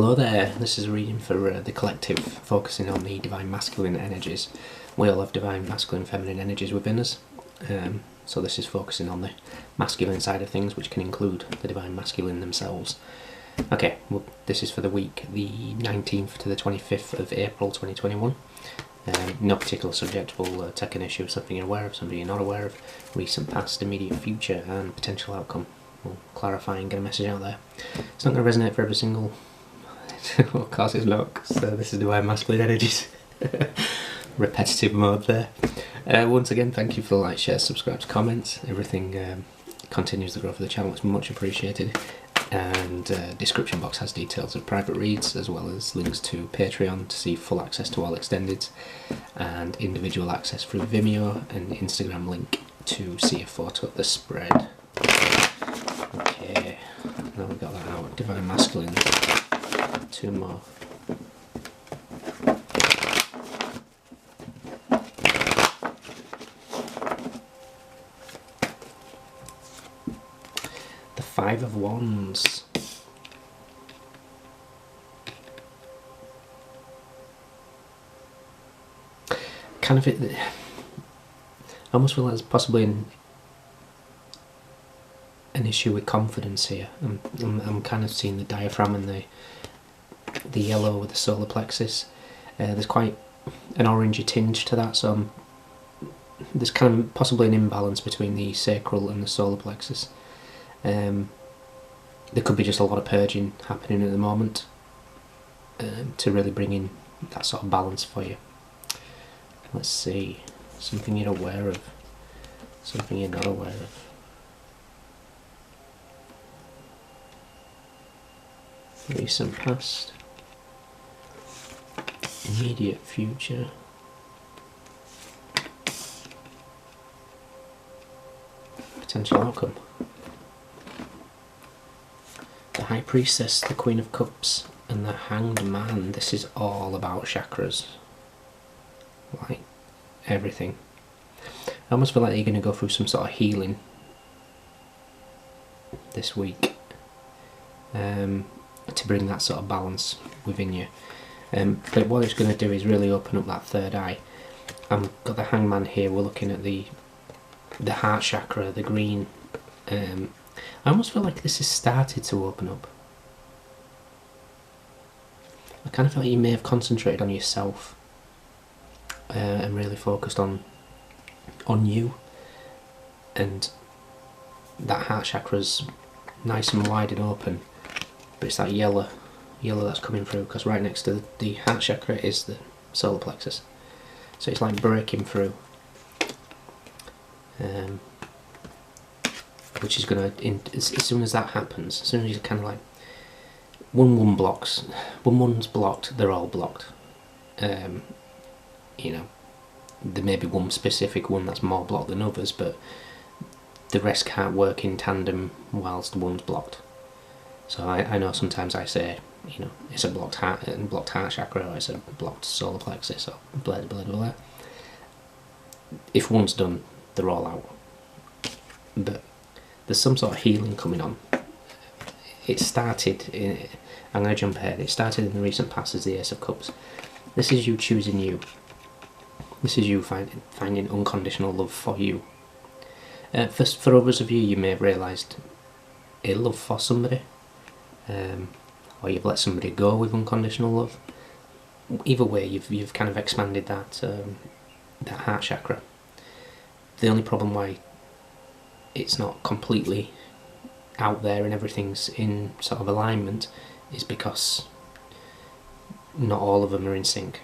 Hello there, this is a reading for the collective, focusing on the divine masculine energies. We all have divine masculine feminine energies within us, so this is focusing on the masculine side of things, which can include the divine masculine themselves. Okay, well, this is for the week, the 19th to the 25th of April 2021. No particular subject, we'll take an issue of something you're aware of, something you're not aware of, recent, past, immediate future and potential outcome. We'll clarify and get a message out there. It's not going to resonate for every single... of course it's not, because this is divine masculine energies. Repetitive mode there. Once again, thank you for the likes, shares, subscribes, comments. Everything continues the growth of the channel, it's much appreciated. And description box has details of private reads, as well as links to Patreon to see full access to all extended, and individual access through Vimeo, and Instagram link to see a photo of the spread. Okay, now we've got that out. Divine masculine. Two more. The Five of Wands. Kind of I almost feel like there's possibly an issue with confidence here. I'm kind of seeing the diaphragm and the yellow with the solar plexus. There's quite an orangey tinge to that, so there's kind of possibly an imbalance between the sacral and the solar plexus. There could be just a lot of purging happening at the moment to really bring in that sort of balance for you. Let's see, something you're aware of, something you're not aware of. Recent past, immediate future, potential outcome. The High Priestess, the Queen of Cups and the Hanged Man. This is all about chakras, like everything. I almost feel like you're going to go through some sort of healing this week to bring that sort of balance within you. But what it's going to do is really open up that third eye. I've got the Hangman here. We're looking at the heart chakra, the green. I almost feel like this has started to open up. I kind of feel like you may have concentrated on yourself and really focused on you, and that heart chakra's nice and wide and open, but it's that yellow that's coming through, because right next to the heart chakra is the solar plexus, so it's like breaking through, which is going to, as soon as that happens, as soon as you kind of like, when one's blocked, they're all blocked. You know, there may be one specific one that's more blocked than others, but the rest can't work in tandem whilst one's blocked. So I know sometimes I say, you know, it's a blocked heart chakra, or it's a blocked solar plexus, or blah blah blah blah. If one's done, they're all out. But there's some sort of healing coming on. It started in, I'm going to jump ahead, it started in the recent past as the Ace of Cups. This is you choosing you. This is you finding unconditional love for you. For others of you, you may have realised a love for somebody, or you've let somebody go with unconditional love. Either way, you've kind of expanded that heart chakra. The only problem why it's not completely out there and everything's in sort of alignment is because not all of them are in sync.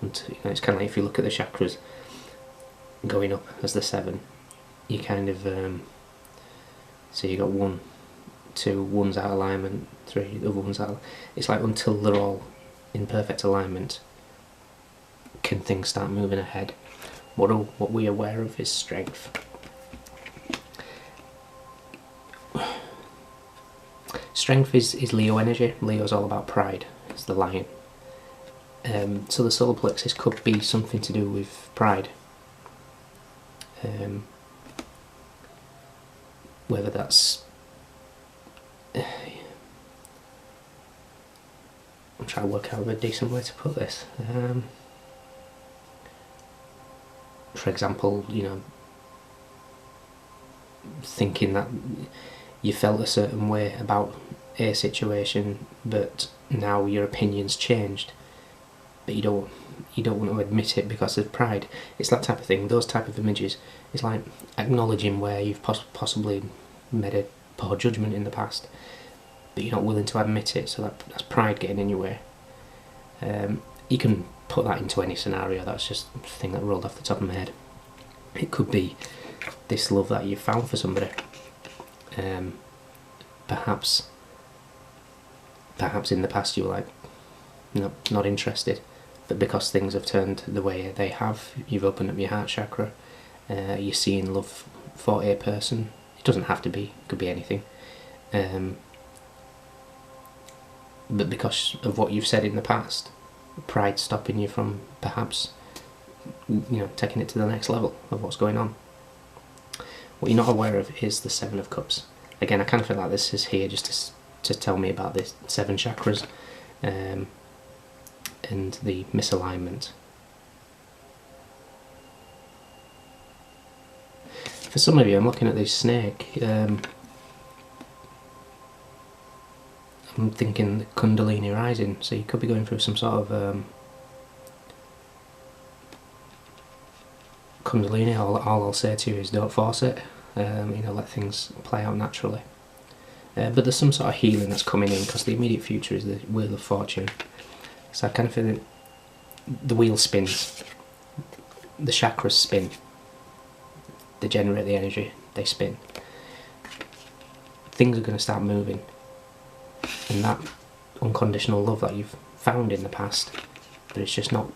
And, you know, it's kind of like if you look at the chakras going up as the 7, you kind of so you got 1, 2, one's out of alignment, 3, the other one's out. It's like until they're all in perfect alignment can things start moving ahead. What we're aware of is strength. Strength is Leo energy. Leo's all about pride. It's the lion. So the solar plexus could be something to do with pride. Whether that's I'm trying to work out a decent way to put this. For example, you know, thinking that you felt a certain way about a situation, but now your opinion's changed, but you don't want to admit it because of pride. It's that type of thing. Those type of images. It's like acknowledging where you've possibly made a poor judgment in the past, but you're not willing to admit it. So that's pride getting in your way. You can put that into any scenario. That's just a thing that rolled off the top of my head. It could be this love that you've found for somebody. Perhaps in the past you were like, no, not interested, but because things have turned the way they have, you've opened up your heart chakra. You're seeing love for a person. It doesn't have to be, it could be anything. But because of what you've said in the past, pride stopping you from perhaps, you know, taking it to the next level of what's going on. What you're not aware of is the Seven of Cups. Again, I kind of feel like this is here just to tell me about the 7 chakras and the misalignment. For some of you, I'm looking at this snake. I'm thinking Kundalini rising, so you could be going through some sort of Kundalini. All I'll say to you is don't force it. You know, let things play out naturally. But there's some sort of healing that's coming in, because the immediate future is the Wheel of Fortune. So I kind of feel that the wheel spins, the chakras spin, they generate the energy, they spin. Things are going to start moving, and that unconditional love that you've found in the past, but it's just not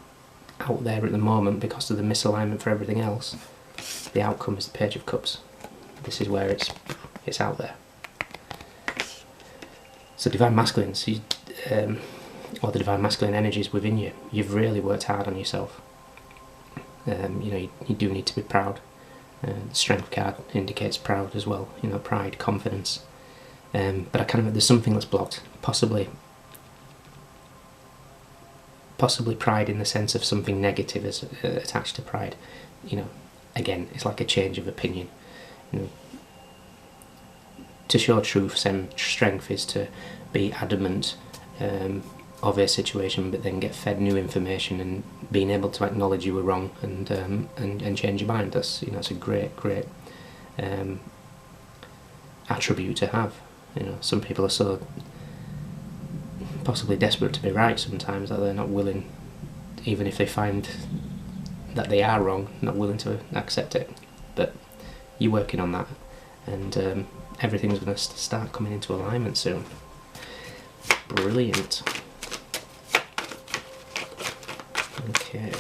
out there at the moment because of the misalignment for everything else. The outcome is the Page of Cups. This is where it's out there. So divine masculines, or the divine masculine energies within you, you've really worked hard on yourself. You know, you do need to be proud. The Strength card indicates proud as well. You know, pride, confidence. But I kind of, there's something that's blocked. Possibly pride in the sense of something negative is attached to pride. You know, again, it's like a change of opinion. You know, to show truth, strength is to be adamant of a situation, but then get fed new information and being able to acknowledge you were wrong and change your mind. That's, you know, it's a great attribute to have. You know, some people are so possibly desperate to be right sometimes that they're not willing, even if they find that they are wrong, not willing to accept it. But you're working on that, and everything's going to start coming into alignment soon. Brilliant. Okay.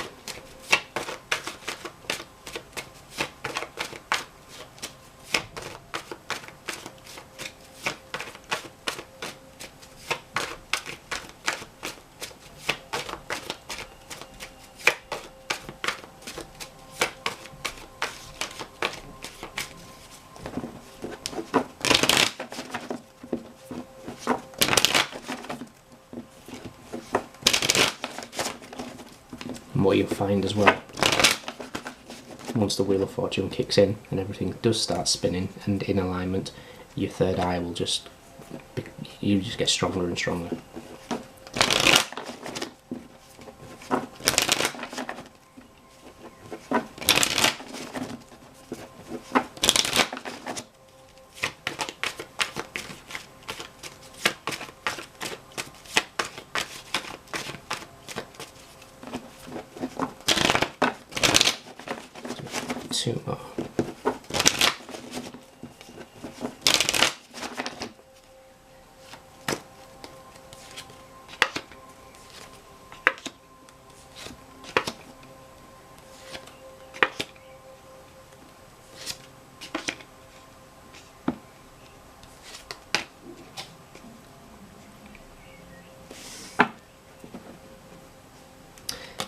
And what you'll find as well, once the Wheel of Fortune kicks in and everything does start spinning and in alignment, your third eye will just, you just get stronger and stronger. Two more.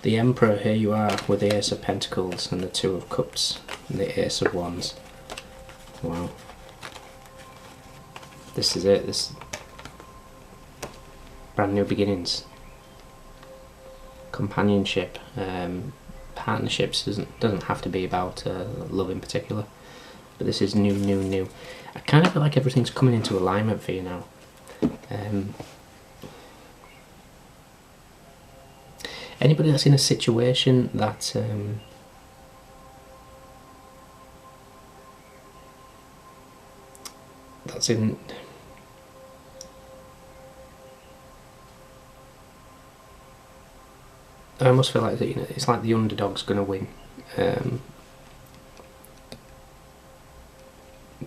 The Emperor, here you are with the Ace of Pentacles and the Two of Cups and the Ace of Wands. Wow. This is it, this brand new beginnings. companionship, partnerships. Doesn't have to be about love in particular, but this is new. I kind of feel like everything's coming into alignment for you now. Anybody that's in a situation that that's in I almost feel like that, you know, it's like the underdog's going to win,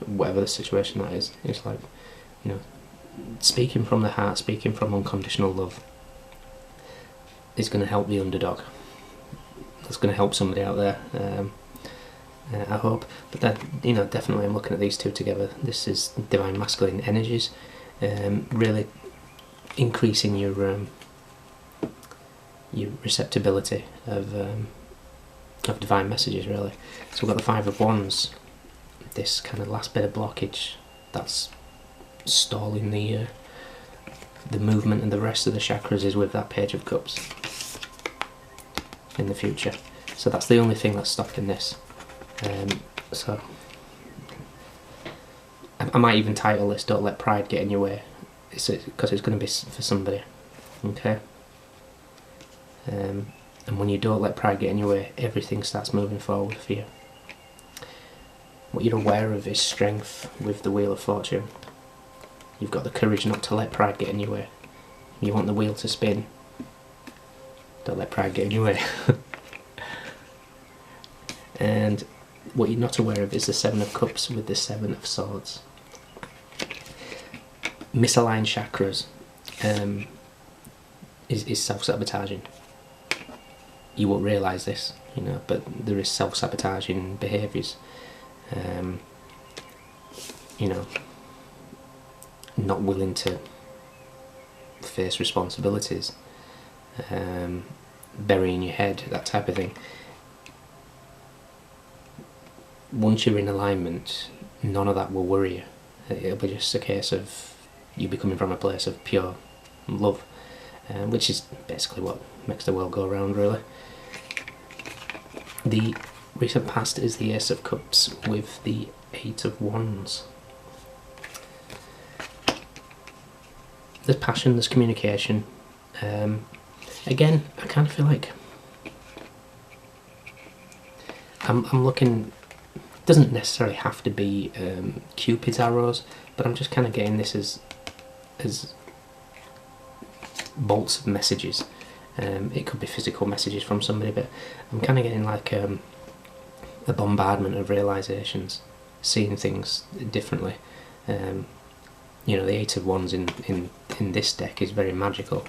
whatever the situation that is. It's like, you know, speaking from the heart, speaking from unconditional love is going to help the underdog. That's going to help somebody out there, I hope. But then, you know, definitely I'm looking at these two together. This is divine masculine energies, really increasing your receptibility of divine messages, really. So we've got the Five of Wands, this kind of last bit of blockage that's stalling the movement, and the rest of the chakras is with that Page of Cups in the future. So that's the only thing that's stopping this. So I might even title this "Don't Let Pride Get in Your Way," because it's going to be for somebody. Okay. And when you don't let pride get in your way, everything starts moving forward for you. What you're aware of is strength with the Wheel of Fortune. You've got the courage not to let pride get in your way. You want the wheel to spin. Don't let pride get in your way. And what you're not aware of is the Seven of Cups with the Seven of Swords. Misaligned chakras is self-sabotaging. You won't realise this, you know, but there is self-sabotaging behaviours. You know, not willing to face responsibilities, burying your head, that type of thing. Once you're in alignment, none of that will worry you. It'll be just a case of you becoming from a place of pure love, which is basically what makes the world go around, really. The recent past is the Ace of Cups with the Eight of Wands. There's passion, there's communication. Again, I kind of feel like I'm looking. It doesn't necessarily have to be Cupid's arrows, but I'm just kind of getting this as bolts of messages. It could be physical messages from somebody, but I'm kind of getting like a bombardment of realizations, seeing things differently. You know, the Eight of Wands in this deck is very magical.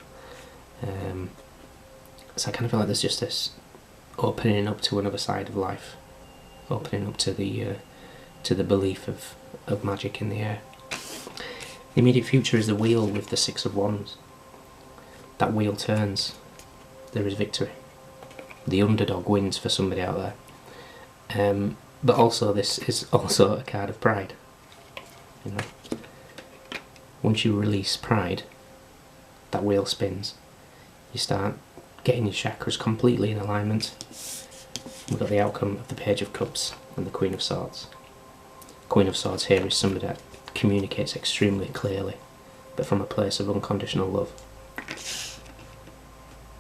So I kind of feel like there's just this opening up to another side of life, opening up to the belief of magic in the air. The immediate future is the wheel with the Six of Wands. That wheel turns, there is victory. The underdog wins for somebody out there. But also this is also a card of pride. You know, once you release pride, that wheel spins. You start getting your chakras completely in alignment. We've got the outcome of the Page of Cups and the Queen of Swords. Queen of Swords here is somebody that communicates extremely clearly, but from a place of unconditional love.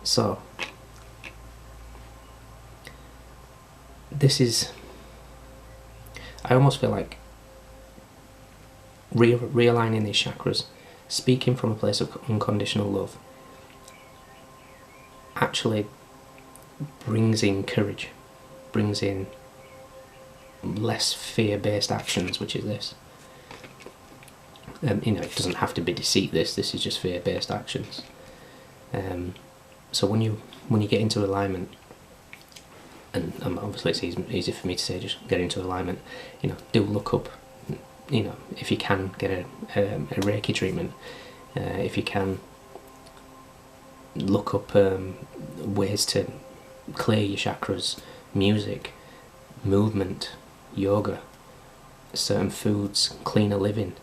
So, this is, I almost feel like realigning these chakras, speaking from a place of unconditional love, actually brings in courage, brings in less fear-based actions, which is this. You know, it doesn't have to be deceit. This is just fear-based actions. So when you get into alignment, and obviously it's easy for me to say just get into alignment. You know, do look up. You know, if you can get a Reiki treatment, if you can look up ways to clear your chakras, music, movement, yoga, certain foods, cleaner living.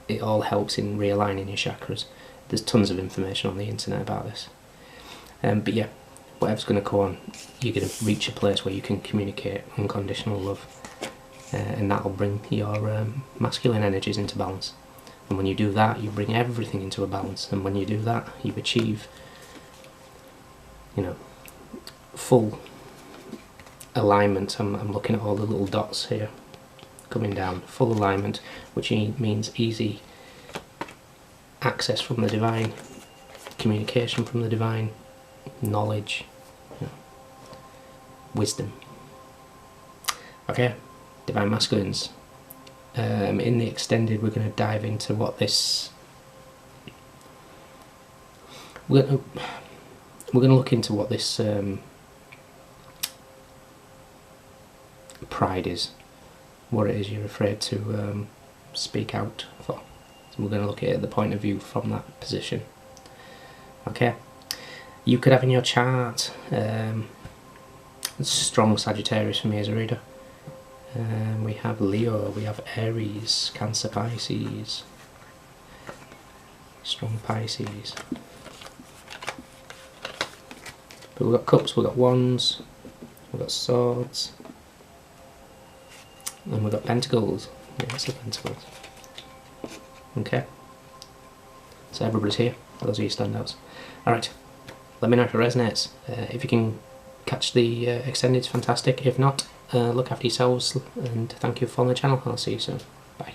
It all helps in realigning your chakras. There's tons of information on the internet about this. But yeah, whatever's going to go on, you're going to reach a place where you can communicate unconditional love, and that'll bring your masculine energies into balance. And when you do that, you bring everything into a balance, and when you do that, you achieve, you know, full alignment. I'm looking at all the little dots here coming down. Full alignment, which means easy access from the divine, communication from the divine, knowledge, you know, wisdom. Okay, divine masculines. In the extended, we're going to dive into what this. We're going to look into what this pride is, what it is you're afraid to speak out for. So we're going to look at it at the point of view from that position. Okay, you could have in your chart strong Sagittarius for me as a reader. We have Leo, we have Aries, Cancer, Pisces, strong Pisces. But we've got cups, we've got wands, we've got swords, and we've got pentacles. Yeah, that's the pentacles. Okay. So everybody's here. Those are your standouts. Alright, let me know if it resonates. If you can catch the extended, it's fantastic. If not, look after yourselves, and thank you for following the channel. I'll see you soon.